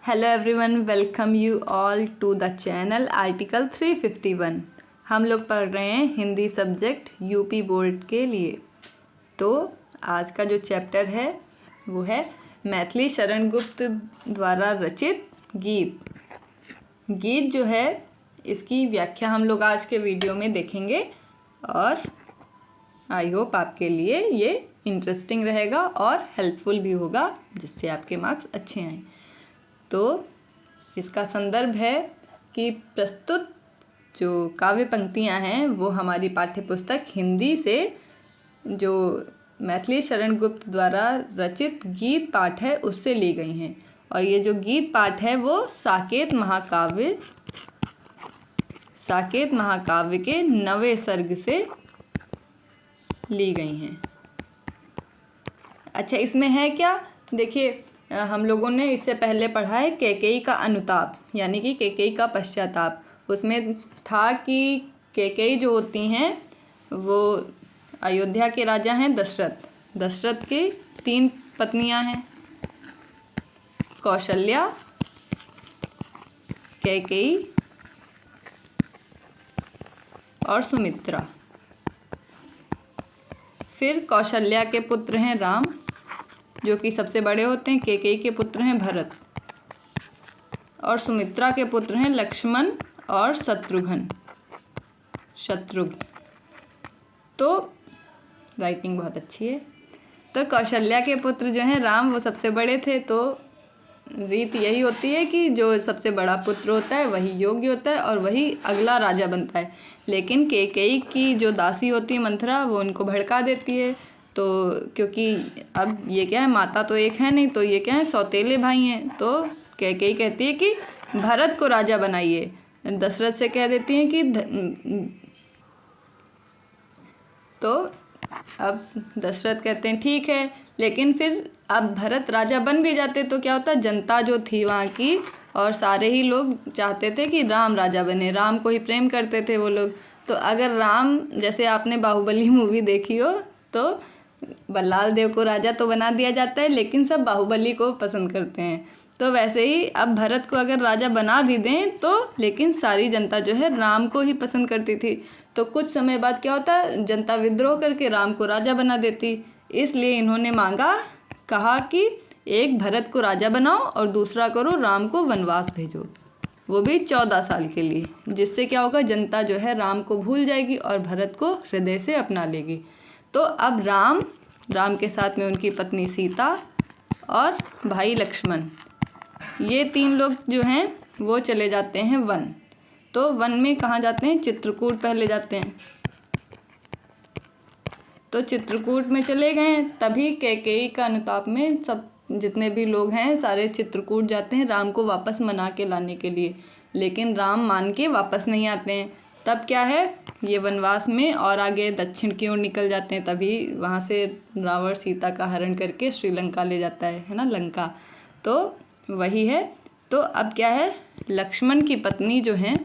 Hello everyone, welcome you all to the channel article 351। हम लोग पढ़ रहे हैं हिंदी सब्जेक्ट यूपी बोर्ड के लिए। तो आज का जो चैप्टर है वो है मैथिली शरण गुप्त द्वारा रचित गीत। गीत जो है इसकी व्याख्या हम लोग आज के वीडियो में देखेंगे और आई होप आपके लिए ये इंटरेस्टिंग रहेगा और हेल्पफुल भी होगा, जिससे आपके मार्क्स अच्छे आएँ। तो इसका संदर्भ है कि प्रस्तुत जो काव्य पंक्तियाँ हैं वो हमारी पाठ्यपुस्तक हिंदी से जो मैथिली शरण गुप्त द्वारा रचित गीत पाठ है उससे ली गई हैं। और ये जो गीत पाठ है वो साकेत महाकाव्य के 9वें सर्ग से ली गई हैं। अच्छा, इसमें है क्या, देखिए हम लोगों ने इससे पहले पढ़ा है कैकेयी का अनुताप, यानी कि कैकेयी का पश्चाताप। उसमें था कि कैकेयी जो होती हैं वो अयोध्या के राजा हैं दशरथ की 3 पत्नियां हैं, कौशल्या, कैकेयी और सुमित्रा। फिर कौशल्या के पुत्र हैं राम, जो कि सबसे बड़े होते हैं। कैकेयी के पुत्र हैं भरत और सुमित्रा के पुत्र हैं लक्ष्मण और शत्रुघ्न। तो राइटिंग बहुत अच्छी है। तो कौशल्या के पुत्र जो हैं राम, वो सबसे बड़े थे। तो रीत यही होती है कि जो सबसे बड़ा पुत्र होता है वही योग्य होता है और वही अगला राजा बनता है। लेकिन कैकेयी की जो दासी होती है मंथरा, वो उनको भड़का देती है। तो क्योंकि अब ये क्या है, माता तो एक है नहीं, तो ये क्या है, सौतेले भाई हैं। तो कैकेयी कहती है कि भरत को राजा बनाइए। दशरथ से कह देती हैं कि तो अब दशरथ कहते हैं ठीक है। लेकिन फिर अब भरत राजा बन भी जाते तो क्या होता, जनता जो थी वहाँ की और सारे ही लोग चाहते थे कि राम राजा बने, राम को ही प्रेम करते थे वो लोग। तो अगर राम, जैसे आपने बाहुबली मूवी देखी हो, तो बल्लाल देव को राजा तो बना दिया जाता है लेकिन सब बाहुबली को पसंद करते हैं। तो वैसे ही अब भरत को अगर राजा बना भी दें तो लेकिन सारी जनता जो है राम को ही पसंद करती थी। तो कुछ समय बाद क्या होता, जनता विद्रोह करके राम को राजा बना देती। इसलिए इन्होंने कहा कि एक भरत को राजा बनाओ और दूसरा करो राम को वनवास भेजो, वो भी 14 साल के लिए। जिससे क्या होगा, जनता जो है राम को भूल जाएगी और भरत को हृदय से अपना लेगी। तो अब राम के साथ में उनकी पत्नी सीता और भाई लक्ष्मण, ये 3 लोग जो हैं वो चले जाते हैं वन। तो वन में कहाँ जाते हैं, चित्रकूट पहले जाते हैं। तो चित्रकूट में चले गए, तभी कैकेयी का अनुताप में सब जितने भी लोग हैं सारे चित्रकूट जाते हैं राम को वापस मना के लाने के लिए। लेकिन राम मान के वापस नहीं आते हैं। तब क्या है, ये वनवास में और आगे दक्षिण की ओर निकल जाते हैं। तभी वहाँ से रावण सीता का हरण करके श्रीलंका ले जाता है ना, लंका। तो वही है। तो अब क्या है, लक्ष्मण की पत्नी जो हैं,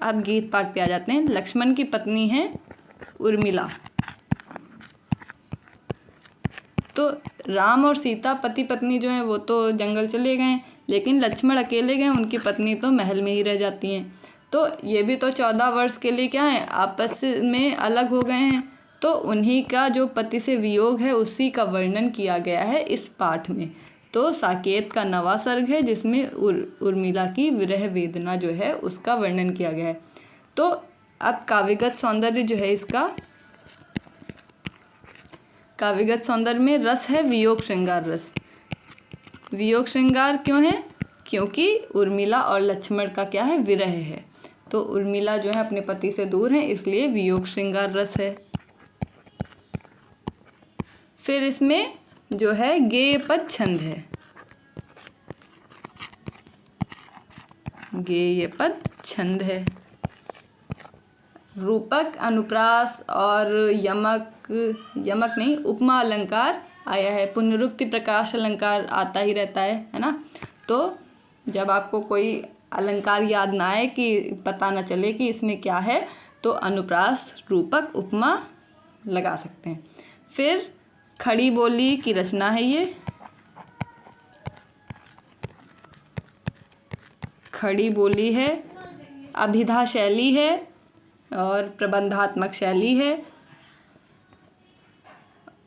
अब गीत पाठ पे आ जाते हैं। लक्ष्मण की पत्नी है उर्मिला। तो राम और सीता पति पत्नी जो हैं वो तो जंगल चले गए, लेकिन लक्ष्मण अकेले गए, उनकी पत्नी तो महल में ही रह जाती हैं। तो ये भी तो 14 वर्ष के लिए क्या है, आपस में अलग हो गए हैं। तो उन्हीं का जो पति से वियोग है उसी का वर्णन किया गया है इस पाठ में। तो साकेत का 9वां सर्ग है जिसमें उर्मिला की विरह वेदना जो है उसका वर्णन किया गया है। तो अब काव्यगत सौंदर्य जो है, इसका काव्यगत सौंदर्य में रस है वियोग श्रृंगार रस। वियोग श्रृंगार क्यों है, क्योंकि उर्मिला और लक्ष्मण का क्या है, विरह है। तो उर्मिला जो है अपने पति से दूर है, इसलिए वियोग श्रृंगार रस है। फिर इसमें जो है गेय पद छंद है, गेय पद छंद है। रूपक, अनुप्रास और यमक नहीं, उपमा अलंकार आया है। पुनरुक्ति, प्रकाश अलंकार आता ही रहता है ना। तो जब आपको कोई अलंकार याद ना आए, कि पता ना चले कि इसमें क्या है, तो अनुप्रास, रूपक, उपमा लगा सकते हैं। फिर खड़ी बोली की रचना है ये। खड़ी बोली है, अभिधा शैली है और प्रबंधात्मक शैली है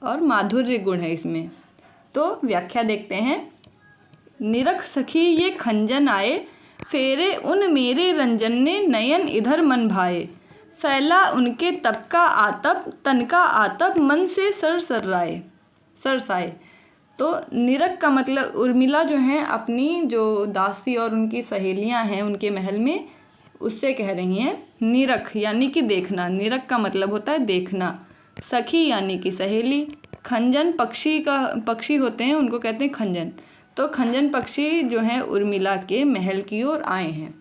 और माधुर्य गुण है इसमें। तो व्याख्या देखते हैं। निरख सखी ये खंजन आए, फेरे उन मेरे रंजन ने नयन इधर मन भाए। फैला उनके तप का आतप, तन का आतप मन से सरसाए। तो निरख का मतलब उर्मिला जो हैं अपनी जो दासी और उनकी सहेलियां हैं उनके महल में, उससे कह रही हैं। निरख यानी कि देखना, निरख का मतलब होता है देखना। सखी यानी कि सहेली। खंजन पक्षी होते हैं, उनको कहते हैं खंजन। तो खंजन पक्षी जो हैं उर्मिला के महल की ओर आए हैं।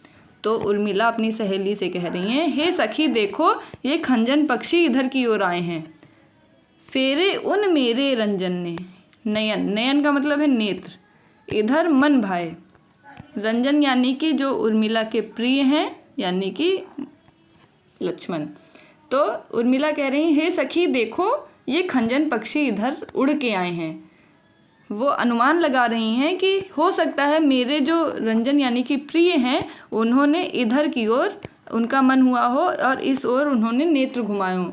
तो उर्मिला अपनी सहेली से कह रही हैं, हे सखी देखो ये खंजन पक्षी इधर की ओर आए हैं। फेरे उन मेरे रंजन ने, नयन का मतलब है नेत्र, इधर मन भाए। रंजन यानी कि जो उर्मिला के प्रिय हैं, यानी कि लक्ष्मण। तो उर्मिला कह रही, हे सखी देखो ये खंजन पक्षी इधर उड़ के आए हैं। वो अनुमान लगा रही हैं कि हो सकता है मेरे जो रंजन यानी कि प्रिय हैं उन्होंने इधर की ओर उनका मन हुआ हो और इस ओर उन्होंने नेत्र घुमाए हों।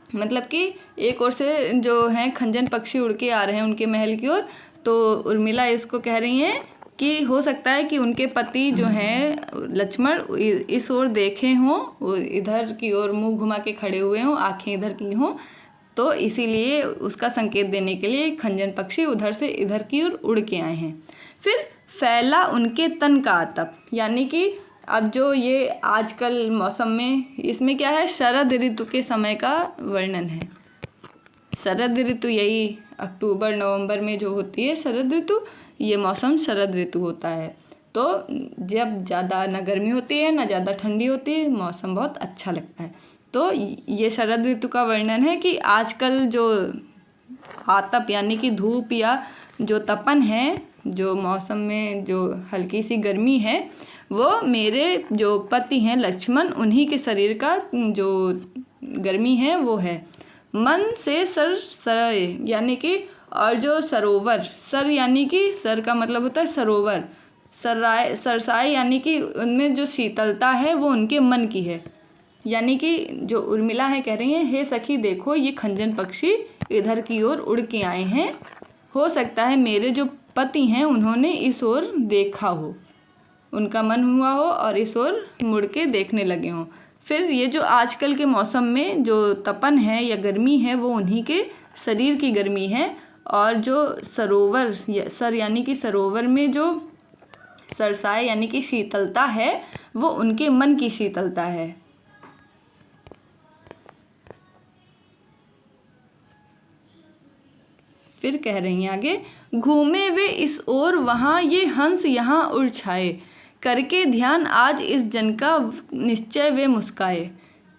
मतलब कि एक ओर से जो हैं खंजन पक्षी उड़ के आ रहे हैं उनके महल की ओर। तो उर्मिला इसको कह रही हैं कि हो सकता है कि उनके पति जो हैं लक्ष्मण इस ओर देखे हों, वो इधर की ओर मुंह घुमा के खड़े हुए हों, आंखें इधर की हों। तो इसीलिए उसका संकेत देने के लिए खंजन पक्षी उधर से इधर की ओर उड़ के आए हैं। फिर फैला उनके तन का आतप, यानी कि अब जो ये आजकल मौसम में, इसमें क्या है, शरद ऋतु के समय का वर्णन है। शरद ऋतु यही अक्टूबर नवंबर में जो होती है शरद ऋतु, ये मौसम शरद ऋतु होता है। तो जब ज़्यादा ना गर्मी होती है ना ज़्यादा ठंडी होती है, मौसम बहुत अच्छा लगता है। तो ये शरद ऋतु का वर्णन है कि आजकल जो आतप यानी कि धूप या जो तपन है, जो मौसम में जो हल्की सी गर्मी है, वो मेरे जो पति हैं लक्ष्मण, उन्हीं के शरीर का जो गर्मी है वो है। मन से सरसाए यानी कि, और जो सरोवर, सर यानी कि सर का मतलब होता है सरोवर, सरसाए यानी कि उनमें जो शीतलता है वो उनके मन की है। यानी कि जो उर्मिला है कह रही हैं, हे सखी देखो ये खंजन पक्षी इधर की ओर उड़ के आए हैं। हो सकता है मेरे जो पति हैं उन्होंने इस ओर देखा हो, उनका मन हुआ हो और इस ओर मुड़ के देखने लगे हों। फिर ये जो आजकल के मौसम में जो तपन है या गर्मी है वो उन्हीं के शरीर की गर्मी है। और जो सरोवर, सर यानी कि सरोवर में जो सरसाए यानी कि शीतलता है वो उनके मन की शीतलता है। फिर कह रही हैं आगे, घूमे वे इस ओर वहाँ ये हंस यहाँ उड़ छाए, करके ध्यान आज इस जन का निश्चय वे मुस्काए।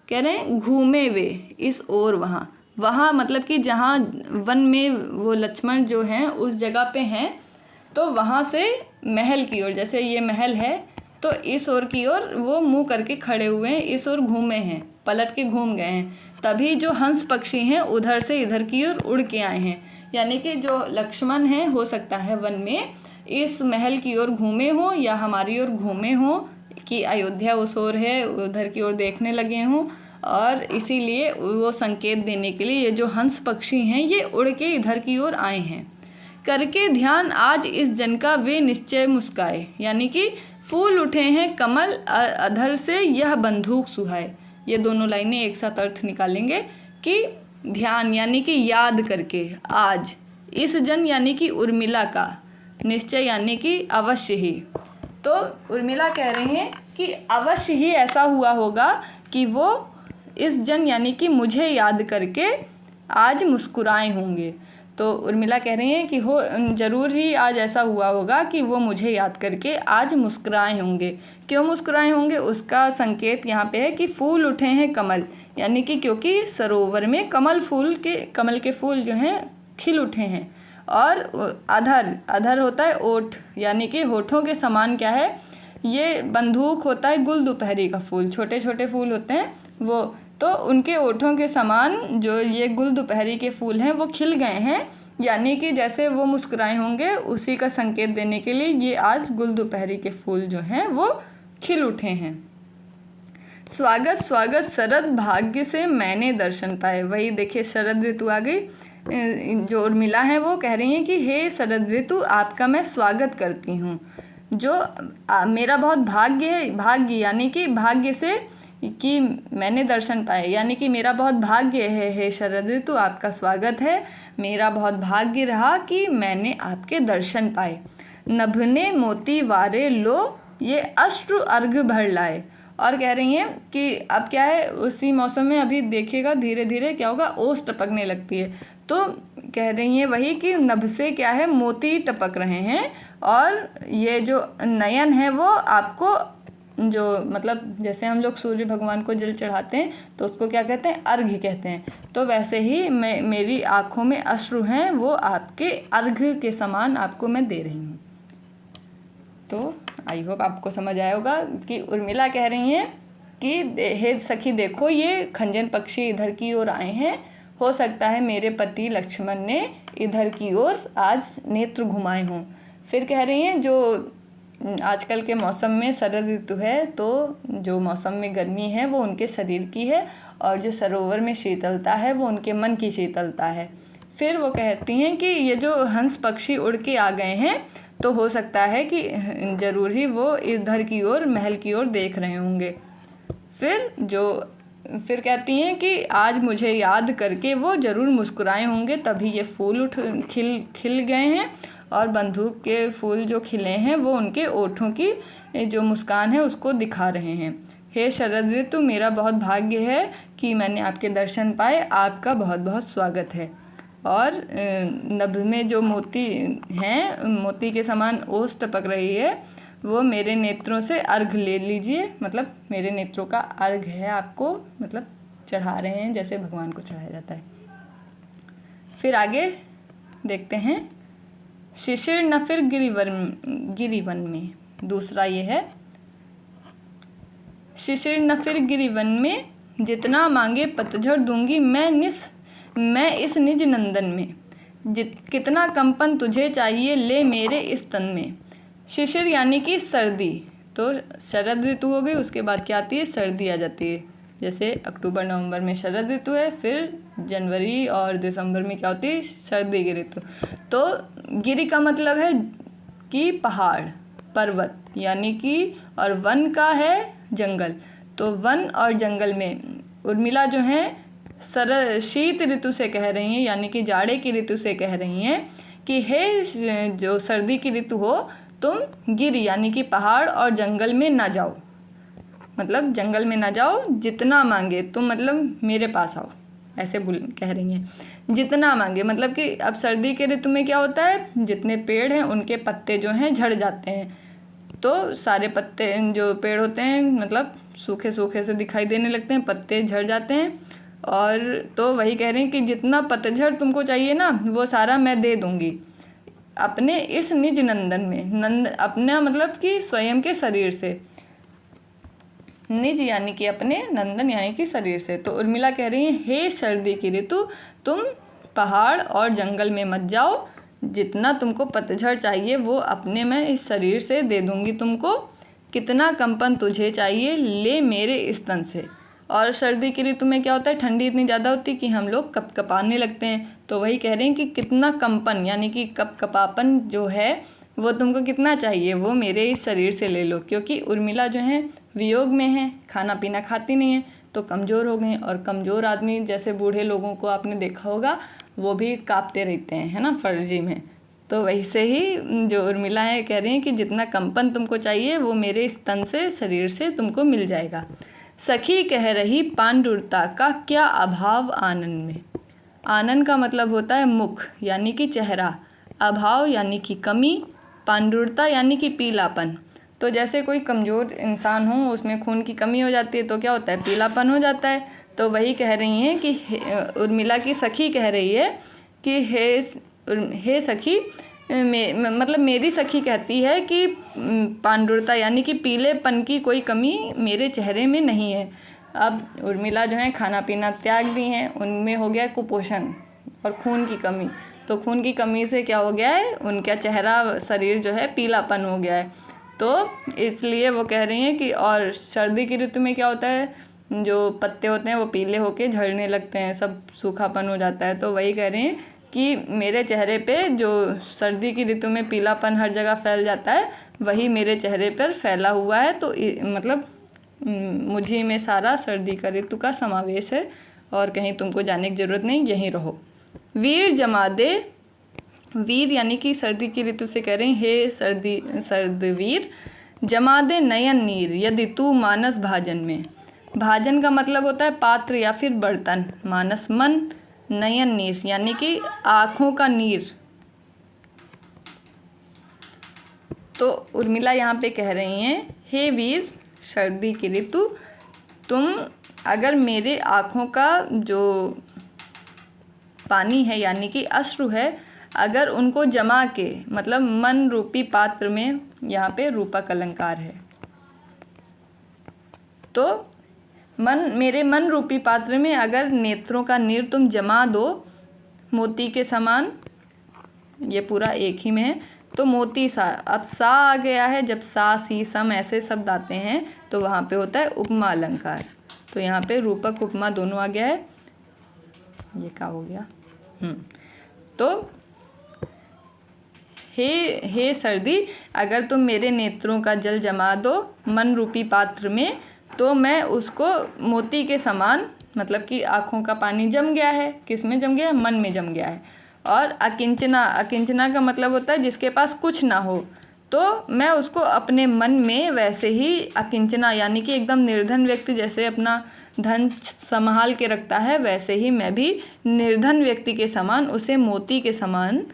कह रहे हैं घूमे वे इस ओर वहाँ, वहाँ मतलब कि जहाँ वन में वो लक्ष्मण जो हैं उस जगह पे हैं, तो वहाँ से महल की ओर, जैसे ये महल है तो इस ओर की ओर वो मुँह करके खड़े हुए हैं, इस ओर घूमे हैं, पलट के घूम गए हैं। तभी जो हंस पक्षी हैं उधर से इधर की ओर उड़ के आए हैं। यानी कि जो लक्ष्मण हैं हो सकता है वन में इस महल की ओर घूमे हों या हमारी ओर घूमे हों कि अयोध्या उस ओर है, उधर की ओर देखने लगे हों, और इसीलिए वो संकेत देने के लिए ये जो हंस पक्षी हैं ये उड़ के इधर की ओर आए हैं। करके ध्यान आज इस जन का वे निश्चय मुस्काए, यानी कि फूल उठे हैं कमल अधर से यह बंदूक सुहाए। ये दोनों लाइनें एक साथ अर्थ निकालेंगे कि ध्यान यानी कि याद करके, आज इस जन यानी कि उर्मिला का, निश्चय यानी कि अवश्य ही। तो उर्मिला कह रहे हैं कि अवश्य ही ऐसा हुआ होगा कि वो इस जन यानी कि मुझे याद करके आज मुस्कुराए होंगे। तो उर्मिला कह रही हैं कि ज़रूर ही आज ऐसा हुआ होगा कि वो मुझे याद करके आज मुस्कुराए होंगे। क्यों मुस्कुराए होंगे उसका संकेत यहाँ पे है कि फूल उठे हैं कमल, यानी कि क्योंकि सरोवर में कमल के फूल जो हैं खिल उठे हैं। और अधर होता है ओठ, यानी कि होठों के समान क्या है, ये बंदूक होता है गुल दोपहरी का फूल, छोटे छोटे फूल होते हैं वो, तो उनके ओठों के समान जो ये गुल दोपहरी के फूल हैं वो खिल गए हैं। यानी कि जैसे वो मुस्कुराए होंगे उसी का संकेत देने के लिए ये आज गुल दोपहरी के फूल जो हैं वो खिल उठे हैं। स्वागत स्वागत शरद भाग्य से मैंने दर्शन पाए। वही देखिए शरद ऋतु आ गई। जो उर्मिला है वो कह रही हैं कि हे शरद ऋतु, आपका मैं स्वागत करती हूँ। जो मेरा बहुत भाग्य है, भाग्य यानी कि भाग्य से कि मैंने दर्शन पाए, यानी कि मेरा बहुत भाग्य है हे शरद ऋतु, आपका स्वागत है। मेरा बहुत भाग्य रहा कि मैंने आपके दर्शन पाए। नभने मोती वारे लो, ये अश्रु अर्घ भर लाए। और कह रही हैं कि अब क्या है, उसी मौसम में अभी देखिएगा धीरे धीरे क्या होगा, ओस टपकने लगती है। तो कह रही हैं वही कि नभ से क्या है, मोती टपक रहे हैं। और ये जो नयन है वो आपको, जो मतलब जैसे हम लोग सूर्य भगवान को जल चढ़ाते हैं तो उसको क्या कहते हैं, अर्घ्य कहते हैं। तो वैसे ही मेरी आँखों में अश्रु हैं, वो आपके अर्घ्य के समान आपको मैं दे रही हूँ। तो आई होप आपको समझ आया होगा कि उर्मिला कह रही हैं कि हे सखी देखो, ये खंजन पक्षी इधर की ओर आए हैं। हो सकता है मेरे पति लक्ष्मण ने इधर की ओर आज नेत्र घुमाए हों। फिर कह रही हैं जो आजकल के मौसम में शरद ऋतु है, तो जो मौसम में गर्मी है वो उनके शरीर की है, और जो सरोवर में शीतलता है वो उनके मन की शीतलता है। फिर वो कहती हैं कि ये जो हंस पक्षी उड़ के आ गए हैं, तो हो सकता है कि ज़रूर ही वो इधर की ओर, महल की ओर देख रहे होंगे। फिर कहती हैं कि आज मुझे याद करके वो ज़रूर मुस्कुराए होंगे, तभी ये फूल खिल गए हैं, और बंदूक के फूल जो खिले हैं वो उनके ओठों की जो मुस्कान है उसको दिखा रहे हैं। हे शरद ऋतु, मेरा बहुत भाग्य है कि मैंने आपके दर्शन पाए, आपका बहुत बहुत स्वागत है। और नभ में जो मोती हैं, मोती के समान ओस टपक रही है, वो मेरे नेत्रों से अर्घ ले लीजिए। मतलब मेरे नेत्रों का अर्घ है, आपको मतलब चढ़ा रहे हैं जैसे भगवान को चढ़ाया जाता है। फिर आगे देखते हैं, शिशिर न फिर गिरिवन में। दूसरा ये है, शिशिर न फिर गिरिवन में, जितना मांगे पतझड़ दूंगी मैं इस निज नंदन में। कितना कंपन तुझे चाहिए, ले मेरे इस तन में। शिशिर यानी कि सर्दी। तो शरद ऋतु हो गई, उसके बाद क्या आती है, सर्दी आ जाती है। जैसे अक्टूबर नवंबर में शरद ऋतु है, फिर जनवरी और दिसंबर में क्या होती है, सर्दी की ऋतु। तो गिरि का मतलब है कि पहाड़, पर्वत यानी कि, और वन का है जंगल। तो वन और जंगल में उर्मिला जो हैं शीत ऋतु से कह रही हैं, यानी कि जाड़े की ऋतु से कह रही हैं कि हे जो सर्दी की ऋतु हो, तुम गिरि यानी कि पहाड़ और जंगल में ना जाओ। मतलब जंगल में ना जाओ, जितना मांगे तुम मतलब मेरे पास आओ, ऐसे कह रही हैं। जितना मांगे मतलब कि अब सर्दी के ऋतु में क्या होता है, जितने पेड़ हैं उनके पत्ते जो हैं झड़ जाते हैं। तो सारे पत्ते जो पेड़ होते हैं मतलब सूखे सूखे से दिखाई देने लगते हैं, पत्ते झड़ जाते हैं। और तो वही कह रहे हैं कि जितना पतझड़ तुमको चाहिए ना, वो सारा मैं दे दूँगी अपने इस निज नंदन में। अपना मतलब कि स्वयं के शरीर से, निज यानी कि अपने, नंदन यानी कि शरीर से। तो उर्मिला कह रही है, हे सर्दी की ऋतु, तुम पहाड़ और जंगल में मत जाओ, जितना तुमको पतझड़ चाहिए वो अपने मैं इस शरीर से दे दूँगी तुमको। कितना कंपन तुझे चाहिए, ले मेरे स्तन से। और सर्दी की ऋतु में क्या होता है, ठंडी इतनी ज़्यादा होती है कि हम लोग कपकपाने लगते हैं। तो वही कह रहे हैं कि कितना कंपन यानी कि कपकपापन जो है वो तुमको कितना चाहिए, वो मेरे इस शरीर से ले लो। क्योंकि उर्मिला जो है वियोग में है, खाना पीना खाती नहीं है, तो कमज़ोर हो गए। और कमज़ोर आदमी जैसे बूढ़े लोगों को आपने देखा होगा, वो भी काँपते रहते हैं, है ना, फर्जी में। तो वैसे ही जो उर्मिला है कह रही हैं कि जितना कंपन तुमको चाहिए वो मेरे इस तन से, शरीर से तुमको मिल जाएगा। सखी कह रही पांडुरता का क्या अभाव आनन में। आनन का मतलब होता है मुख यानी कि चेहरा, अभाव यानी कि कमी, पांडुरता यानी कि पीलापन। तो जैसे कोई कमज़ोर इंसान हो, उसमें खून की कमी हो जाती है तो क्या होता है, पीलापन हो जाता है। तो वही कह रही हैं कि उर्मिला की सखी कह रही है कि हे सखी, मतलब मेरी सखी कहती है कि पांडुरता यानी कि पीलेपन की कोई कमी मेरे चेहरे में नहीं है। अब उर्मिला जो है खाना पीना त्याग दी हैं, उनमें हो गया कुपोषण और खून की कमी। तो खून की कमी से क्या हो गया है, उनका चेहरा शरीर जो है पीलापन हो गया है। तो इसलिए वो कह रही हैं कि और सर्दी की ऋतु में क्या होता है, जो पत्ते होते हैं वो पीले होके झड़ने लगते हैं, सब सूखापन हो जाता है। तो वही कह रही हैं कि मेरे चेहरे पे जो सर्दी की ऋतु में पीलापन हर जगह फैल जाता है, वही मेरे चेहरे पर फैला हुआ है। तो मतलब मुझे में सारा सर्दी का ऋतु का समावेश है और कहीं तुमको जाने की ज़रूरत नहीं, यहीं रहो। वीर जमा दे, वीर यानी कि सर्दी की ऋतु से कह रहे हैं, हे सर्द वीर जमा दे नयन नीर यदि तू मानस भाजन में। भाजन का मतलब होता है पात्र या फिर बर्तन, मानस मन, नयन नीर यानी कि आँखों का नीर। तो उर्मिला यहाँ पे कह रही हैं, हे वीर सर्दी की ऋतु, तुम अगर मेरे आँखों का जो पानी है यानी कि अश्रु है, अगर उनको जमा के, मतलब मन रूपी पात्र में, यहाँ पे रूपक अलंकार है, तो मेरे मन रूपी पात्र में अगर नेत्रों का नीर तुम जमा दो मोती के समान, ये पूरा एक ही में है, तो मोती सा, अब सा आ गया है, जब सा सी सम ऐसे शब्द आते हैं तो वहाँ पे होता है उपमा अलंकार। तो यहाँ पे रूपक उपमा दोनों आ गया है, ये क्या हो गया। तो हे सर्दी, अगर तुम मेरे नेत्रों का जल जमा दो मन रूपी पात्र में, तो मैं उसको मोती के समान, मतलब कि आँखों का पानी जम गया है, किस में जम गया है, मन में जम गया है। और अकिंचना, अकिंचना का मतलब होता है जिसके पास कुछ ना हो, तो मैं उसको अपने मन में वैसे ही अकिंचना यानी कि एकदम निर्धन व्यक्ति जैसे अपना धन संभाल के रखता है, वैसे ही मैं भी निर्धन व्यक्ति के समान उसे मोती के समान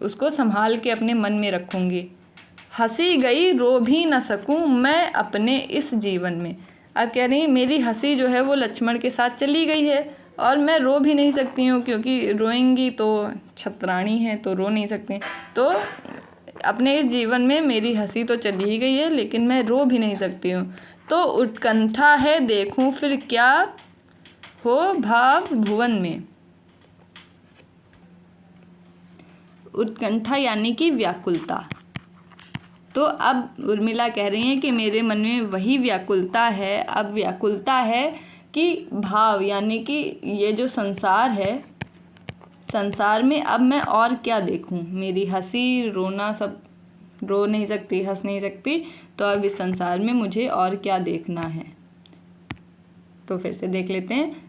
उसको संभाल के अपने मन में रखूँगी। हंसी गई रो भी न सकूँ मैं अपने इस जीवन में। अब कह रही मेरी हंसी जो है वो लक्ष्मण के साथ चली गई है और मैं रो भी नहीं सकती हूँ, क्योंकि रोएंगी तो छत्राणी है तो रो नहीं सकती। तो अपने इस जीवन में मेरी हंसी तो चली ही गई है, लेकिन मैं रो भी नहीं सकती हूँ। तो उत्कंठा है देखूं फिर क्या हो भाव भुवन में। उत्कंठा यानी कि व्याकुलता। तो अब उर्मिला कह रही हैं कि मेरे मन में वही व्याकुलता है। अब व्याकुलता है कि भाव यानी कि ये जो संसार है, संसार में अब मैं और क्या देखूं। मेरी हंसी रोना सब, रो नहीं सकती, हंस नहीं सकती, तो अब इस संसार में मुझे और क्या देखना है। तो फिर से देख लेते हैं।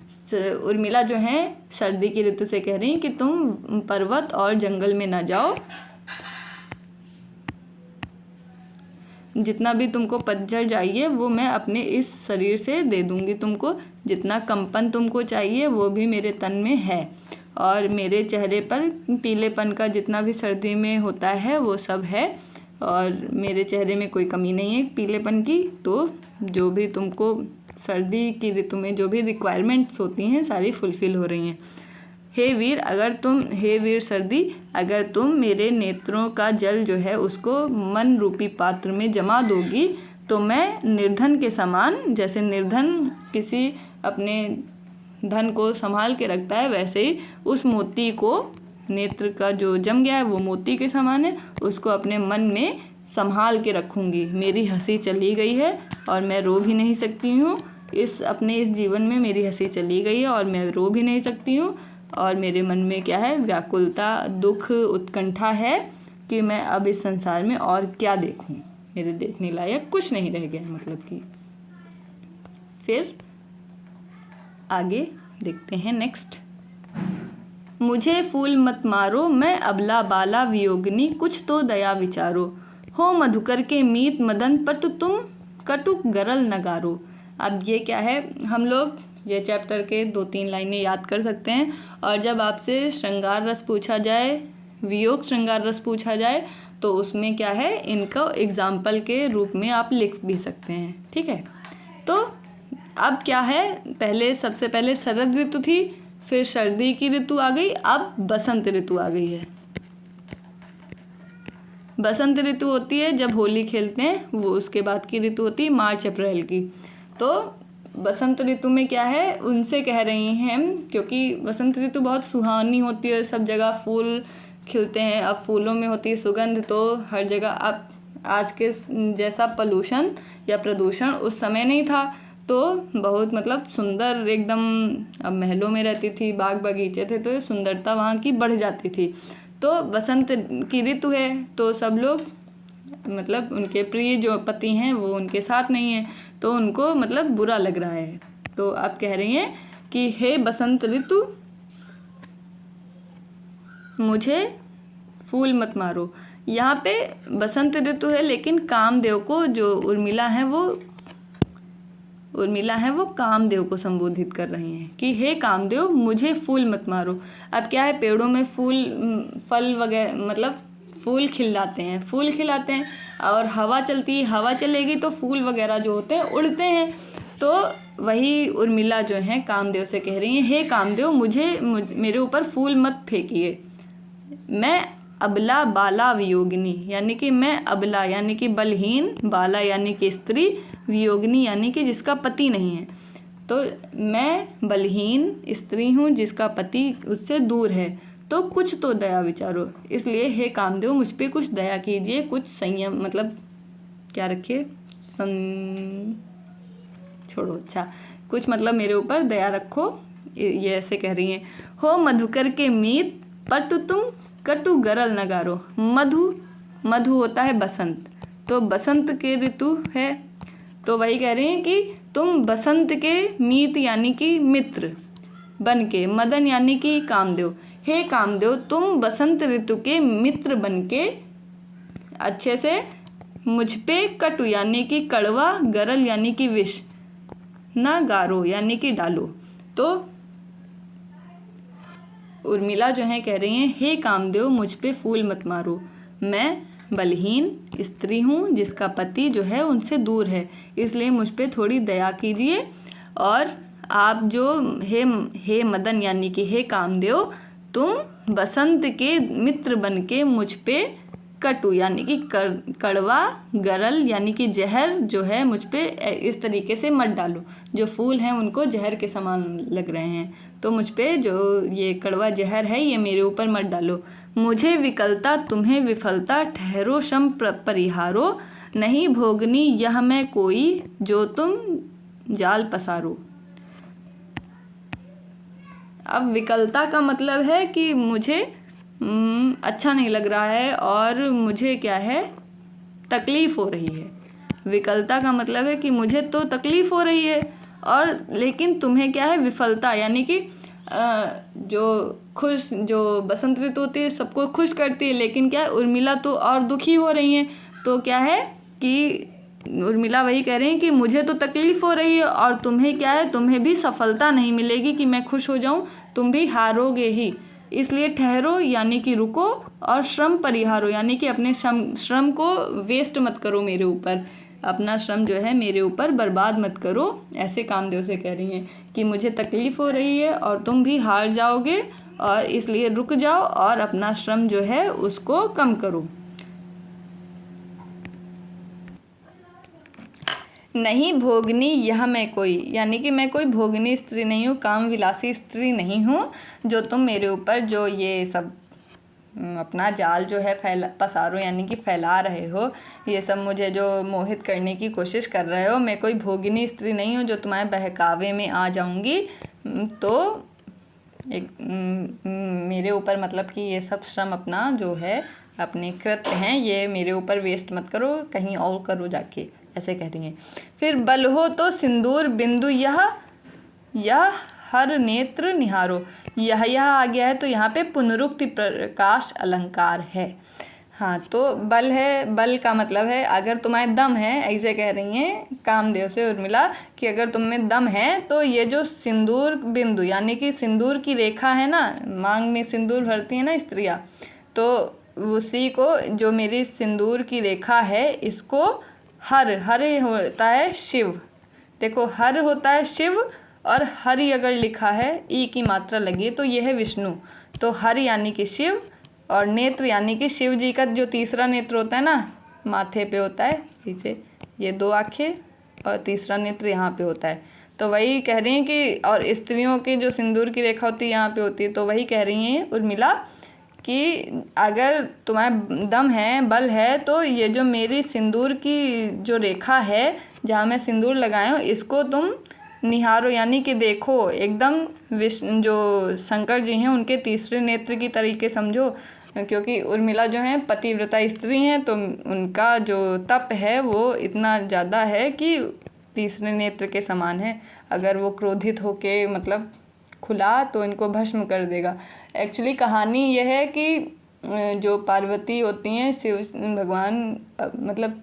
उर्मिला जो है सर्दी की ऋतु से कह रही हैं कि तुम पर्वत और जंगल में ना जाओ, जितना भी तुमको पतझड़ चाहिए वो मैं अपने इस शरीर से दे दूंगी तुमको, जितना कंपन तुमको चाहिए वो भी मेरे तन में है, और मेरे चेहरे पर पीलेपन का जितना भी सर्दी में होता है वो सब है, और मेरे चेहरे में कोई कमी नहीं है पीलेपन की। तो जो भी तुमको सर्दी की ऋतु में जो भी रिक्वायरमेंट्स होती हैं सारी फुलफ़िल हो रही हैं। हे वीर, हे वीर सर्दी, अगर तुम मेरे नेत्रों का जल जो है उसको मन रूपी पात्र में जमा दोगी, तो मैं निर्धन के समान, जैसे निर्धन किसी अपने धन को संभाल के रखता है, वैसे ही उस मोती को, नेत्र का जो जम गया है वो मोती के समान है, उसको अपने मन में संभाल के रखूँगी। मेरी हंसी चली गई है और मैं रो भी नहीं सकती हूँ। अपने इस जीवन में मेरी हंसी चली गई है और मैं रो भी नहीं सकती हूँ, और मेरे मन में क्या है, व्याकुलता, दुख, उत्कंठा है कि मैं अब इस संसार में और क्या देखूं। मेरे देखने लायक कुछ नहीं रह गया, मतलब कि। फिर आगे देखते हैं नेक्स्ट। मुझे फूल मत मारो, मैं अबला बाला वियोगिनी, कुछ तो दया विचारो, हो मधुकर के मीत मदन पटु तुम कटुक गरल नगारो। अब ये क्या है, हम लोग ये चैप्टर के 2-3 लाइनें याद कर सकते हैं, और जब आपसे श्रृंगार रस पूछा जाए, वियोग श्रृंगार रस पूछा जाए, तो उसमें क्या है, इनको एग्जाम्पल के रूप में आप लिख भी सकते हैं। ठीक है, तो अब क्या है, सबसे पहले शरद ऋतु थी, फिर सर्दी की ऋतु आ गई, अब बसंत ऋतु आ गई है। बसंत ऋतु होती है जब होली खेलते हैं, वो उसके बाद की ऋतु होती है मार्च अप्रैल की। तो बसंत ऋतु में क्या है उनसे कह रही हैं हम, क्योंकि बसंत ऋतु बहुत सुहानी होती है, सब जगह फूल खिलते हैं, अब फूलों में होती है सुगंध, तो हर जगह अब आज के जैसा पोल्यूशन या प्रदूषण उस समय नहीं था, तो बहुत मतलब सुंदर एकदम, अब महलों में रहती थी, बाग बगीचे थे, तो ये सुंदरता वहाँ की बढ़ जाती थी। तो बसंत की ऋतु है तो सब लोग मतलब उनके प्रिय जो पति हैं वो उनके साथ नहीं है, तो उनको मतलब बुरा लग रहा है। तो आप कह रही हैं कि हे बसंत ऋतु मुझे फूल मत मारो। यहाँ पे बसंत ऋतु है लेकिन कामदेव को, जो उर्मिला है वो कामदेव को संबोधित कर रही हैं कि हे कामदेव मुझे फूल मत मारो। अब क्या है, पेड़ों में फल वगैरह मतलब फूल खिलाते हैं और हवा चलती है, हवा चलेगी तो फूल वगैरह जो होते हैं उड़ते हैं। तो वही उर्मिला जो है कामदेव से कह रही हैं, हे कामदेव मेरे ऊपर फूल मत फेंकिए, मैं अबला बाला वियोगिनी, यानी कि मैं अबला यानी कि बलहीन, बाला यानी कि स्त्री, वियोगिनी यानी कि जिसका पति नहीं है, तो मैं बलहीन स्त्री हूँ जिसका पति उससे दूर है, तो कुछ तो दया विचारो। इसलिए हे कामदेव मुझ पे कुछ दया कीजिए, कुछ संयम मतलब क्या रखिए छोड़ो, अच्छा कुछ मतलब मेरे ऊपर दया रखो, ये ऐसे कह रही हैं। हो मधुकर के मीत पटु तुम कटु गरल नगारो। मधु होता है बसंत, तो बसंत के ऋतु है, तो वही कह रही हैं कि तुम बसंत के मीत यानी कि मित्र बन के, मदन यानी कि कामदेव, हे कामदेव तुम बसंत ऋतु के मित्र बन के अच्छे से मुझ पे कटु यानी कि कड़वा, गरल यानी कि विष, ना गारो यानी कि डालो। तो उर्मिला जो है कह रही हैं, हे कामदेव मुझ पे फूल मत मारो, मैं बलहीन स्त्री हूँ जिसका पति जो है उनसे दूर है, इसलिए मुझ पे थोड़ी दया कीजिए। और आप जो हे मदन यानी कि हे कामदेव तुम बसंत के मित्र बन के मुझ पे कटु यानी कि कड़वा, गरल यानी कि जहर जो है मुझ पे इस तरीके से मत डालो, जो फूल हैं उनको जहर के समान लग रहे हैं, तो मुझ पे जो ये कड़वा जहर है ये मेरे ऊपर मत डालो। मुझे विकलता तुम्हें विफलता, ठहरो श्रम परिहारो, नहीं भोगनी यह मैं कोई, जो तुम जाल पसारो। अब विकलता का मतलब है कि मुझे अच्छा नहीं लग रहा है और मुझे क्या है तकलीफ़ हो रही है। विकलता का मतलब है कि मुझे तो तकलीफ़ हो रही है और लेकिन तुम्हें क्या है विफलता, यानी कि जो बसंत ऋतु होती है सबको खुश करती है, लेकिन क्या है उर्मिला तो और दुखी हो रही हैं। तो क्या है कि उर्मिला वही कह रही हैं कि मुझे तो तकलीफ़ हो रही है और तुम्हें क्या है, तुम्हें भी सफलता नहीं मिलेगी कि मैं खुश हो जाऊं, तुम भी हारोगे ही। इसलिए ठहरो यानी कि रुको, और श्रम परिहारो यानी कि अपने श्रम को वेस्ट मत करो मेरे ऊपर, अपना श्रम जो है मेरे ऊपर बर्बाद मत करो। ऐसे कामदेव से कह रही हैं कि मुझे तकलीफ़ हो रही है और तुम भी हार जाओगे, और इसलिए रुक जाओ और अपना श्रम जो है उसको कम करो। नहीं भोगनी यह मैं कोई, यानी कि मैं कोई भोगनी स्त्री नहीं हूँ, काम विलासी स्त्री नहीं हूँ, जो तुम मेरे ऊपर जो ये सब अपना जाल जो है पसारो यानी कि फैला रहे हो, ये सब मुझे जो मोहित करने की कोशिश कर रहे हो, मैं कोई भोगिनी स्त्री नहीं हूँ जो तुम्हारे बहकावे में आ जाऊँगी। तो एक मेरे ऊपर मतलब कि ये सब श्रम अपना जो है अपने कृत्य हैं ये मेरे ऊपर वेस्ट मत करो, कहीं और करो जाके, ऐसे कह रही हैं। फिर बल हो तो सिंदूर बिंदु यह हर नेत्र निहारो, यह आ गया है तो यहाँ पे पुनरुक्ति प्रकाश अलंकार है। हाँ, तो बल है, बल का मतलब है अगर तुम्हारे दम है, ऐसे कह रही हैं कामदेव से उर्मिला कि अगर तुम में दम है तो ये जो सिंदूर बिंदु यानी कि सिंदूर की रेखा है ना, मांग में सिंदूर भरती है ना स्त्रियाँ, तो उसी को जो मेरी सिंदूर की रेखा है इसको हर होता है शिव, देखो हर होता है शिव और हरि अगर लिखा है ई की मात्रा लगी तो ये है विष्णु, तो हर यानी कि शिव और नेत्र यानी कि शिव जी का जो तीसरा नेत्र होता है ना माथे पे होता है, पीछे ये दो आँखें और तीसरा नेत्र यहाँ पे होता है, तो वही कह रही हैं कि और स्त्रियों की जो सिंदूर की रेखा होती है यहाँ पे होती है। तो वही कह रही हैं उर्मिला कि अगर तुम्हारा दम है, बल है, तो ये जो मेरी सिंदूर की जो रेखा है जहाँ मैं सिंदूर लगाया हूँ इसको तुम निहारो, यानी कि देखो, एकदम जो शंकर जी हैं उनके तीसरे नेत्र की तरीके समझो। क्योंकि उर्मिला जो हैं पतिव्रता स्त्री हैं, तो उनका जो तप है वो इतना ज़्यादा है कि तीसरे नेत्र के समान है। अगर वो क्रोधित होके मतलब खुला तो इनको भस्म कर देगा। एक्चुअली कहानी यह है कि जो पार्वती होती हैं, शिव भगवान मतलब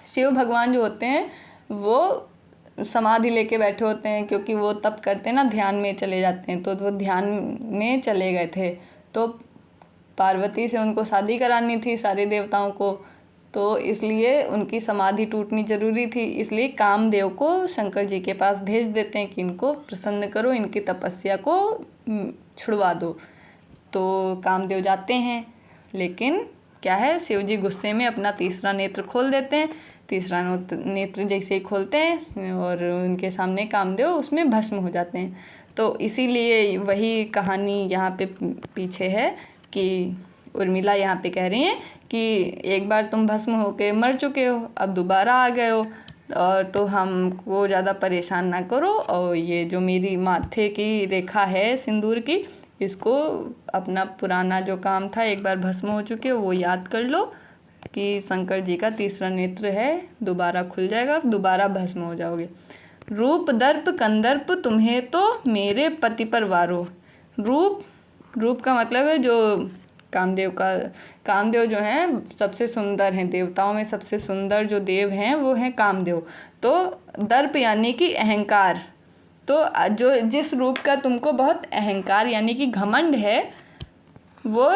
शिव भगवान जो होते हैं वो समाधि लेके बैठे होते हैं, क्योंकि वो तप करते हैं ना, ध्यान में चले जाते हैं। तो वो ध्यान में चले गए थे, तो पार्वती से उनको शादी करानी थी सारे देवताओं को, तो इसलिए उनकी समाधि टूटनी ज़रूरी थी। इसलिए कामदेव को शंकर जी के पास भेज देते हैं कि इनको प्रसन्न करो, इनकी तपस्या को छुड़वा दो। तो कामदेव जाते हैं, लेकिन क्या है, शिव जी गुस्से में अपना तीसरा नेत्र खोल देते हैं। तीसरा नेत्र जैसे ही खोलते हैं और उनके सामने कामदेव उसमें भस्म हो जाते हैं। तो इसीलिए वही कहानी यहाँ पे पीछे है कि उर्मिला यहाँ पे कह रही हैं कि एक बार तुम भस्म होके मर चुके हो, अब दोबारा आ गए हो, और तो हमको ज़्यादा परेशान ना करो, और ये जो मेरी माथे की रेखा है सिंदूर की, इसको अपना पुराना जो काम था, एक बार भस्म हो चुके हो वो याद कर लो कि शंकर जी का तीसरा नेत्र है, दोबारा खुल जाएगा, दोबारा भस्म हो जाओगे। रूप दर्प कंदर्प तुम्हें तो मेरे पति पर वारो। रूप का मतलब है जो कामदेव जो हैं सबसे सुंदर हैं, देवताओं में सबसे सुंदर जो देव हैं वो हैं कामदेव। तो दर्प यानी कि अहंकार, तो जो जिस रूप का तुमको बहुत अहंकार यानी कि घमंड है, वो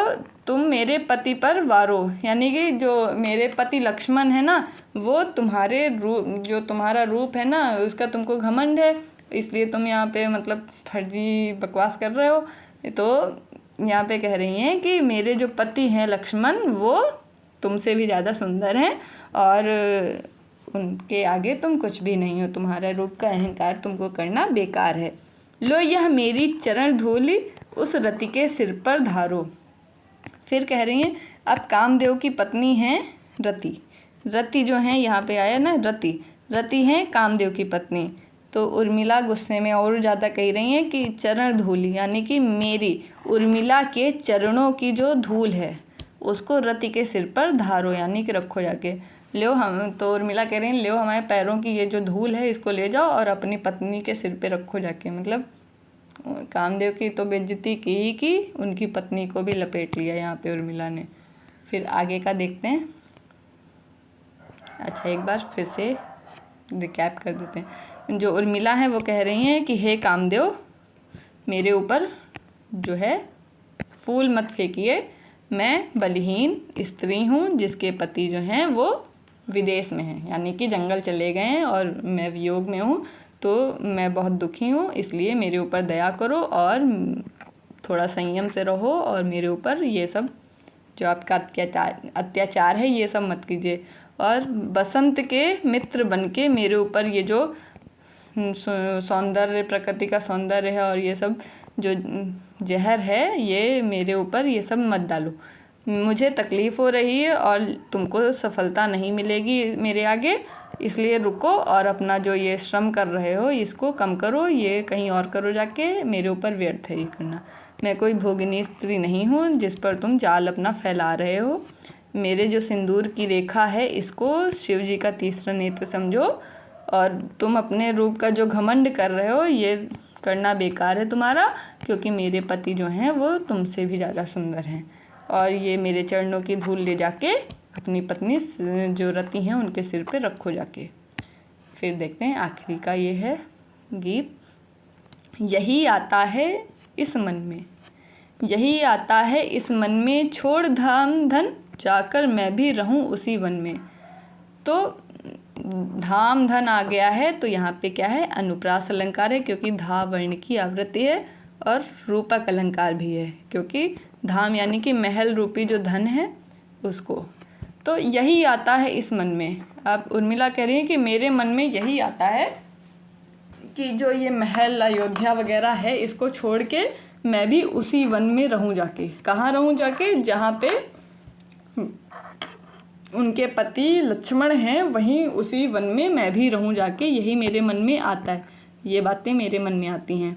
तुम मेरे पति पर वारो, यानी कि जो मेरे पति लक्ष्मण है ना, वो तुम्हारे रूप, जो तुम्हारा रूप है ना, उसका तुमको घमंड है, इसलिए तुम यहाँ पे मतलब फर्जी बकवास कर रहे हो। तो यहाँ पे कह रही हैं कि मेरे जो पति हैं लक्ष्मण, वो तुमसे भी ज़्यादा सुंदर हैं और उनके आगे तुम कुछ भी नहीं हो, तुम्हारा रूप का अहंकार तुमको करना बेकार है। लो यह मेरी चरण धूलि उस रति के सिर पर धारो। फिर कह रही हैं, अब कामदेव की पत्नी हैं रति जो हैं, यहाँ पे आया ना रति हैं कामदेव की पत्नी। तो उर्मिला गुस्से में और ज़्यादा कह रही हैं कि चरण धूलि यानी कि मेरी उर्मिला के चरणों की जो धूल है उसको रति के सिर पर धारो, यानी कि रखो जाके। लो हम तो उर्मिला कह रही हैं, लो हमारे पैरों की ये जो धूल है इसको ले जाओ और अपनी पत्नी के सिर पे रखो जाके। मतलब कामदेव की तो बेइज्जती की ही की, उनकी पत्नी को भी लपेट लिया यहाँ पे उर्मिला ने। फिर आगे का देखते हैं। अच्छा, एक बार फिर से रिकैप कर देते हैं। जो उर्मिला हैं वो कह रही हैं कि हे कामदेव, मेरे ऊपर जो है फूल मत फेंकिए, मैं बलहीन स्त्री हूँ जिसके पति जो हैं वो विदेश में हैं, यानी कि जंगल चले गए हैं और मैं वियोग में हूँ, तो मैं बहुत दुखी हूँ, इसलिए मेरे ऊपर दया करो और थोड़ा संयम से रहो और मेरे ऊपर ये सब जो आपका अत्याचार है ये सब मत कीजिए। और बसंत के मित्र बनके मेरे ऊपर ये जो सौंदर्य, प्रकृति का सौंदर्य है और ये सब जो जहर है, ये मेरे ऊपर ये सब मत डालो। मुझे तकलीफ़ हो रही है और तुमको सफलता नहीं मिलेगी मेरे आगे, इसलिए रुको और अपना जो ये श्रम कर रहे हो इसको कम करो, ये कहीं और करो जाके, मेरे ऊपर व्यर्थ है ये करना। मैं कोई भोगिनी स्त्री नहीं हूँ जिस पर तुम जाल अपना फैला रहे हो। मेरे जो सिंदूर की रेखा है इसको शिव जी का तीसरा नेत्र समझो, और तुम अपने रूप का जो घमंड कर रहे हो ये करना बेकार है तुम्हारा, क्योंकि मेरे पति जो हैं वो तुमसे भी ज़्यादा सुंदर हैं। और ये मेरे चरणों की धूल ले जाके अपनी पत्नी जो रति हैं उनके सिर पे रखो जाके। फिर देखते हैं आखिरी का ये है गीत। यही आता है इस मन में, यही आता है इस मन में, छोड़ धाम धन जाकर मैं भी रहूं उसी वन में। तो धाम धन आ गया है, तो यहाँ पे क्या है, अनुप्रास अलंकार है, क्योंकि धा वर्ण की आवृत्ति है, और रूपक अलंकार भी है, क्योंकि धाम यानी कि महल रूपी जो धन है उसको। तो यही आता है इस मन में। अब उर्मिला कह रही है कि मेरे मन में यही आता है कि जो ये महल अयोध्या वगैरह है इसको छोड़ के मैं भी उसी वन में रहूं जाके। कहाँ रहूं जाके? जहाँ पे उनके पति लक्ष्मण हैं, वहीं उसी वन में मैं भी रहूं जाके, यही मेरे मन में आता है, ये बातें मेरे मन में आती हैं।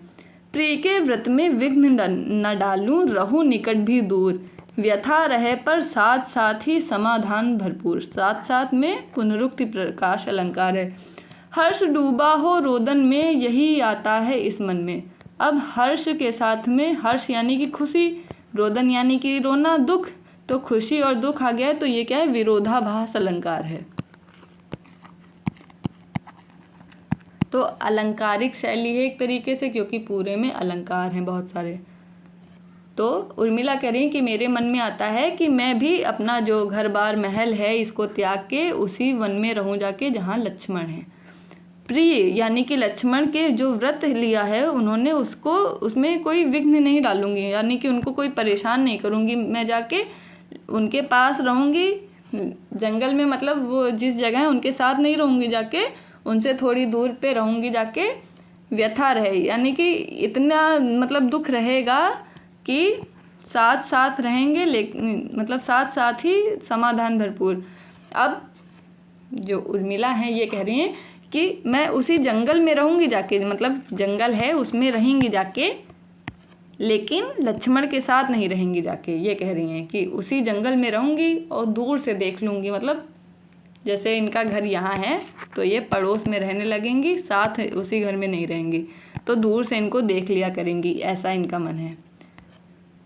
प्रिय के व्रत में विघ्न न डालूं, रहूं निकट भी दूर, व्यथा रहे पर साथ साथ ही समाधान भरपूर। साथ साथ में पुनरुक्ति प्रकाश अलंकार है। हर्ष डूबा हो रोदन में, यही आता है इस मन में। अब हर्ष के साथ में, हर्ष यानी कि खुशी, रोदन यानी कि रोना, दुख, तो खुशी और दुख आ गया है, तो ये क्या है? विरोधाभास अलंकार है। तो अलंकारिक शैली है एक तरीके से, क्योंकि पूरे में अलंकार हैं बहुत सारे। तो उर्मिला कह रही कि मेरे मन में आता है कि मैं भी अपना जो घर बार महल है इसको त्याग के उसी वन में रहूं जाके जहाँ लक्ष्मण है। प्रिय यानी कि लक्ष्मण के जो व्रत लिया है उन्होंने, उसको उसमें कोई विघ्न नहीं डालूंगी, यानी कि उनको कोई परेशान नहीं करूंगी। मैं जाके उनके पास रहूंगी जंगल में, मतलब वो जिस जगह है उनके साथ नहीं रहूंगी, जाके उनसे थोड़ी दूर पे रहूंगी जाके। व्यथा रहे यानी कि इतना मतलब दुख रहेगा कि साथ साथ रहेंगे, लेकिन मतलब साथ साथ ही समाधान भरपूर। अब जो उर्मिला हैं ये कह रही हैं कि मैं उसी जंगल में रहूंगी जाके, मतलब जंगल है उसमें रहेंगी जाके, लेकिन लक्ष्मण के साथ नहीं रहेंगी जाके। ये कह रही हैं कि उसी जंगल में रहूंगी और दूर से देख लूँगी, मतलब जैसे इनका घर यहाँ है तो ये पड़ोस में रहने लगेंगी, साथ उसी घर में नहीं रहेंगी, तो दूर से इनको देख लिया करेंगी, ऐसा इनका मन है।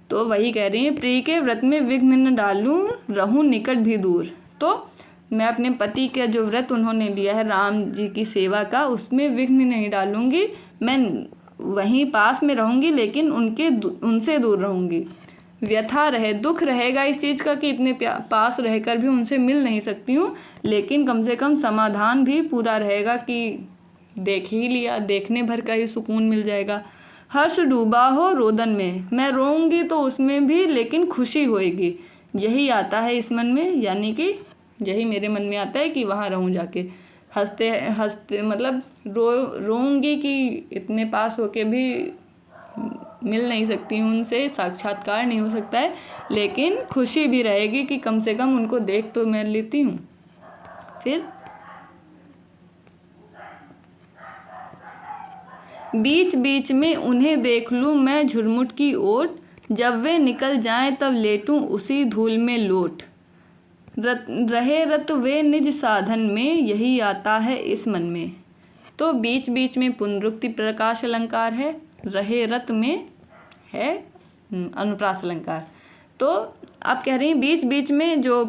तो वही कह रही हैं, प्रिय के व्रत में विघ्न न डालूं, रहूं निकट भी दूर। तो मैं अपने पति का जो व्रत उन्होंने लिया है राम जी की सेवा का, उसमें विघ्न नहीं डालूंगी, मैं वहीं पास में रहूंगी, लेकिन उनसे दूर रहूंगी। व्यथा रहे, दुख रहेगा इस चीज़ का कि इतने पास रहकर भी उनसे मिल नहीं सकती हूँ, लेकिन कम से कम समाधान भी पूरा रहेगा कि देख ही लिया, देखने भर का ही सुकून मिल जाएगा। हर्ष डूबा हो रोदन में, मैं रोऊंगी तो उसमें भी लेकिन खुशी होएगी, यही आता है इस मन में, यानी कि यही मेरे मन में आता है कि वहाँ रहूँ जाके। हंसते हंसते मतलब रोऊंगी कि इतने पास होके भी मिल नहीं सकती हूँ उनसे, साक्षात्कार नहीं हो सकता है, लेकिन खुशी भी रहेगी कि कम से कम उनको देख तो मैं लेती हूँ। फिर बीच बीच में उन्हें देख लूँ मैं झुरमुट की ओट, जब वे निकल जाएं तब लेटूं उसी धूल में लोट। रहे रत वे निज साधन में, यही आता है इस मन में। तो बीच बीच में पुनरुक्ति प्रकाश अलंकार है, रहे रत में है अनुप्रास अलंकार। तो आप कह रही हैं बीच बीच में जो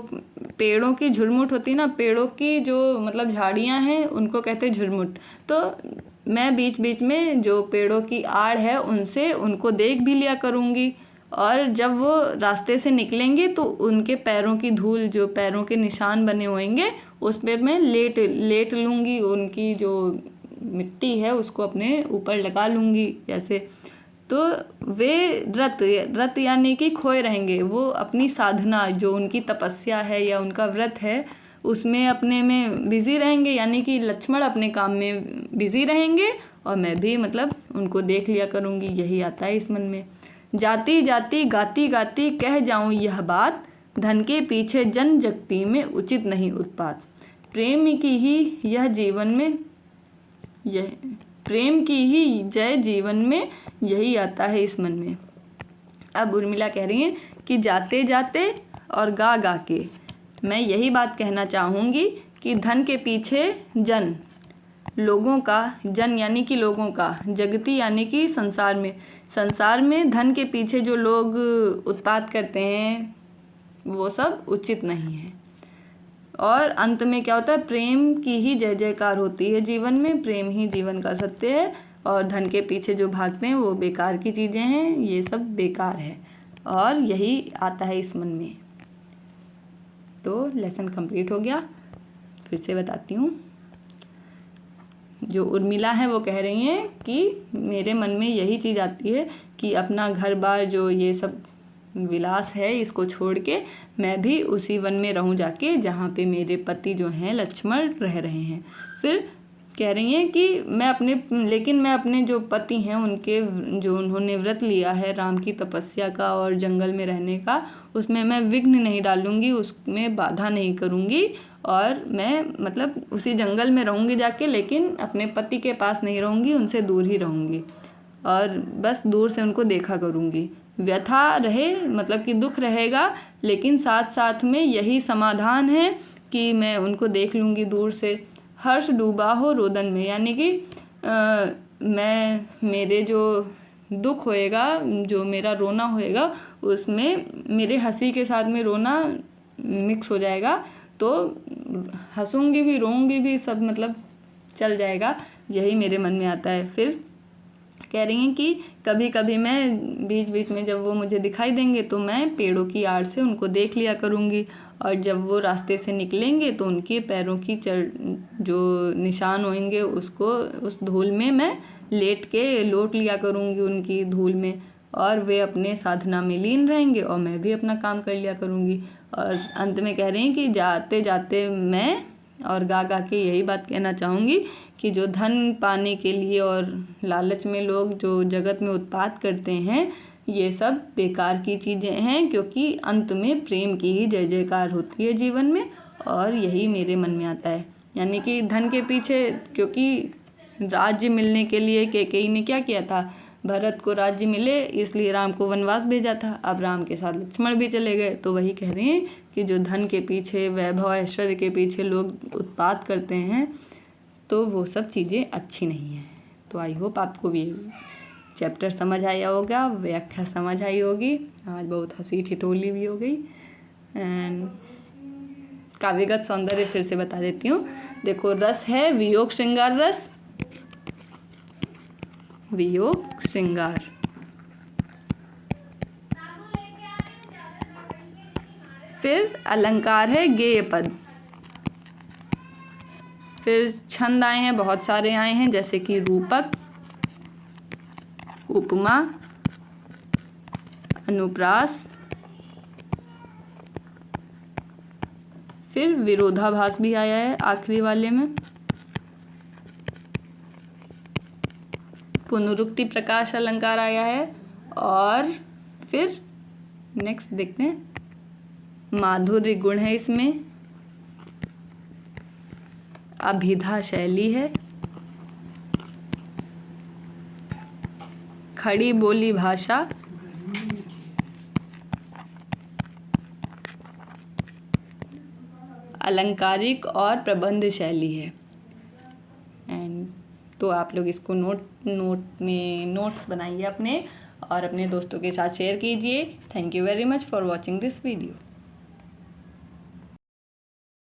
पेड़ों की झुरमुट होती है ना, पेड़ों की जो मतलब झाड़ियाँ हैं उनको कहते हैं झुरमुट। तो मैं बीच बीच में जो पेड़ों की आड़ है उनसे उनको देख भी लिया करूँगी, और जब वो रास्ते से निकलेंगे तो उनके पैरों की धूल, जो पैरों के निशान बने होंगे उस पर मैं लेट लूँगी, उनकी जो मिट्टी है उसको अपने ऊपर लगा लूँगी जैसे। तो वे रत यानी कि खोए रहेंगे, वो अपनी साधना जो उनकी तपस्या है या उनका व्रत है उसमें अपने में बिज़ी रहेंगे, यानी कि लक्ष्मण अपने काम में बिज़ी रहेंगे और मैं भी मतलब उनको देख लिया करूँगी, यही आता है इस मन में। जाती जाती गाती गाती कह जाऊँ यह बात, धन के पीछे जन जगती में उचित नहीं उत्पात। प्रेम की ही यह जीवन में यह प्रेम की ही जय जीवन में, यही आता है इस मन में। अब उर्मिला कह रही हैं कि जाते जाते और गा गा के मैं यही बात कहना चाहूँगी कि धन के पीछे जन, लोगों का, जन यानी कि लोगों का, जगती यानी कि संसार में धन के पीछे जो लोग उत्पात करते हैं वो सब उचित नहीं है। और अंत में क्या होता है, प्रेम की ही जय जयकार होती है जीवन में, प्रेम ही जीवन का सत्य है, और धन के पीछे जो भागते हैं वो बेकार की चीज़ें हैं, ये सब बेकार है, और यही आता है इस मन में। तो लेसन कंप्लीट हो गया। फिर से बताती हूँ, जो उर्मिला है वो कह रही हैं कि मेरे मन में यही चीज़ आती है कि अपना घर बार जो ये सब विलास है इसको छोड़ के मैं भी उसी वन में रहूं जाके जहाँ पे मेरे पति जो हैं लक्ष्मण रह रहे हैं। फिर कह रही हैं कि लेकिन मैं अपने जो पति हैं उनके, जो उन्होंने व्रत लिया है राम की तपस्या का और जंगल में रहने का, उसमें मैं विघ्न नहीं डालूंगी, उसमें बाधा नहीं करूंगी, और मैं मतलब उसी जंगल में रहूंगी जाके, लेकिन अपने पति के पास नहीं रहूंगी, उनसे दूर ही रहूंगी और बस दूर से उनको देखा करूंगी। व्यथा रहे मतलब कि दुख रहेगा, लेकिन साथ साथ में यही समाधान है कि मैं उनको देख लूँगी दूर से। हर्ष डूबा हो रोदन में, यानी कि मेरे जो दुख होएगा, जो मेरा रोना होएगा, उसमें मेरे हंसी के साथ में रोना मिक्स हो जाएगा, तो हंसूंगी भी रोऊंगी भी, सब मतलब चल जाएगा, यही मेरे मन में आता है। फिर कह रही हैं कि कभी कभी मैं बीच बीच में जब वो मुझे दिखाई देंगे तो मैं पेड़ों की आड़ से उनको देख लिया करूँगी, और जब वो रास्ते से निकलेंगे तो उनके पैरों की जो निशान होंगे उसको उस धूल में मैं लेट के लौट लिया करूँगी उनकी धूल में, और वे अपने साधना में लीन रहेंगे और मैं भी अपना काम कर लिया करूँगी। और अंत में कह रही हैं कि जाते जाते मैं और गा गा के यही बात कहना चाहूँगी कि जो धन पाने के लिए और लालच में लोग जो जगत में उत्पात करते हैं, ये सब बेकार की चीज़ें हैं, क्योंकि अंत में प्रेम की ही जय जयकार होती है जीवन में, और यही मेरे मन में आता है। यानी कि धन के पीछे, क्योंकि राज्य मिलने के लिए कैकेयी ने क्या किया था, भरत को राज्य मिले इसलिए राम को वनवास भेजा था, अब राम के साथ लक्ष्मण भी चले गए। तो वही कह रहे हैं कि जो धन के पीछे, वैभव ऐश्वर्य के पीछे लोग उत्पात करते हैं, तो वो सब चीज़ें अच्छी नहीं हैं। तो आई होप आपको भी चैप्टर समझ आया होगा, व्याख्या समझ आई होगी। आज बहुत हंसी ठिठोली भी हो गई। एंड काव्यगत सौंदर्य फिर से बता देती हूँ। देखो, रस है वियोग श्रृंगार रस, वियोग श्रृंगार। फिर अलंकार है गेय पद। फिर छंद आए हैं, बहुत सारे आए हैं, जैसे कि रूपक, उपमा, अनुप्रास, फिर विरोधाभास भी आया है आखिरी वाले में, पुनरुक्ति प्रकाश अलंकार आया है, और फिर नेक्स्ट देखते हैं, माधुर्य गुण है इसमें, अभिधा शैली है, खड़ी बोली भाषा, अलंकारिक और प्रबंध शैली है। एंड तो आप लोग इसको नोट्स बनाइए अपने, और अपने दोस्तों के साथ शेयर कीजिए। Thank you very much for watching this video.